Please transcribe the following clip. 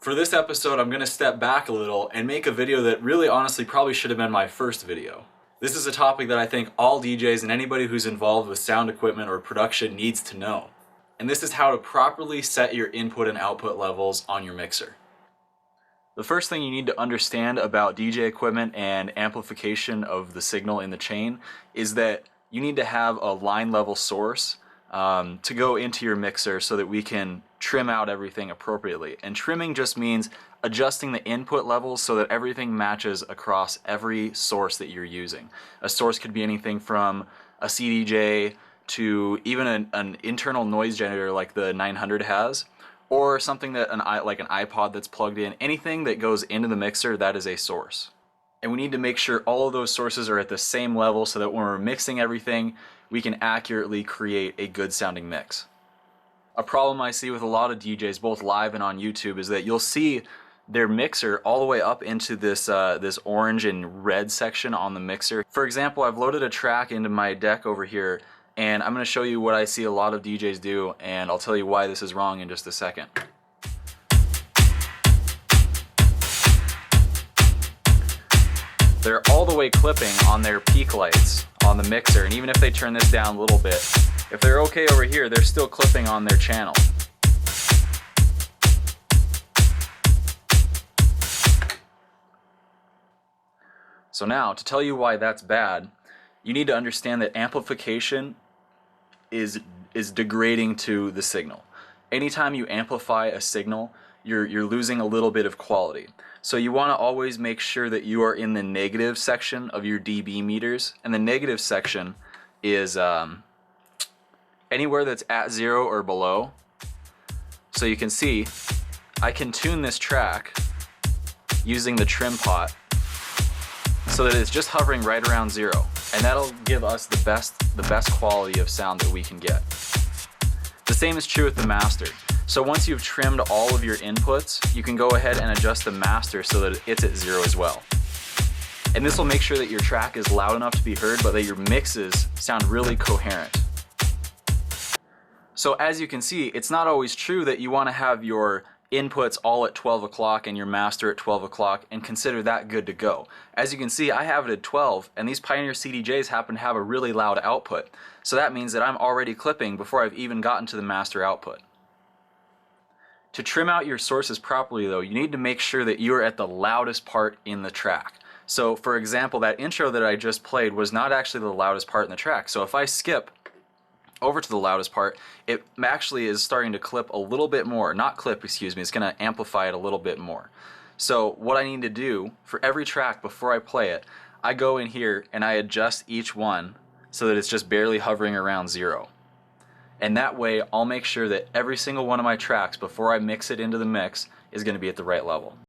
For this episode, I'm going to step back a little and make a video that really honestly probably should have been my first video. This is a topic that I think all DJs and anybody who's involved with sound equipment or production needs to know. And this is how to properly set your input and output levels on your mixer. The first thing you need to understand about DJ equipment and amplification of the signal in the chain is that you need to have a line level source to go into your mixer so that we can trim out everything appropriately. And trimming just means adjusting the input levels so that everything matches across every source that you're using. A source could be anything from a CDJ to even an internal noise generator like the 900 has, or something that like an iPod that's plugged in. Anything that goes into the mixer, that is a source. And we need to make sure all of those sources are at the same level so that when we're mixing everything, we can accurately create a good sounding mix. A problem I see with a lot of DJs, both live and on YouTube, is that you'll see their mixer all the way up into this this orange and red section on the mixer. For example, I've loaded a track into my deck over here, and I'm going to show you what I see a lot of DJs do, and I'll tell you why this is wrong in just a second. They're all the way clipping on their peak lights on the mixer, and even if they turn this down a little bit, if they're okay over here, they're still clipping on their channel. So now, to tell you why that's bad, you need to understand that amplification is degrading to the signal. Anytime you amplify a signal, you're losing a little bit of quality. So you want to always make sure that you are in the negative section of your dB meters, and the negative section is anywhere that's at 0 or below. So you can see I can tune this track using the trim pot so that it's just hovering right around 0, and that'll give us the best quality of sound that we can get. The same is true with the master. So once you've trimmed all of your inputs, you can go ahead and adjust the master so that it's at 0 as well. And this will make sure that your track is loud enough to be heard, but that your mixes sound really coherent. So as you can see, it's not always true that you want to have your inputs all at 12 o'clock and your master at 12 o'clock and consider that good to go. As you can see, I have it at 12, and these Pioneer CDJs happen to have a really loud output. So that means that I'm already clipping before I've even gotten to the master output. To trim out your sources properly though, you need to make sure that you're at the loudest part in the track. So for example, that intro that I just played was not actually the loudest part in the track. So if I skip over to the loudest part, it actually is starting to clip a little bit more. Not clip, excuse me, it's going to amplify it a little bit more. So what I need to do for every track before I play it, I go in here and I adjust each one so that it's just barely hovering around 0. And that way I'll make sure that every single one of my tracks before I mix it into the mix is going to be at the right level.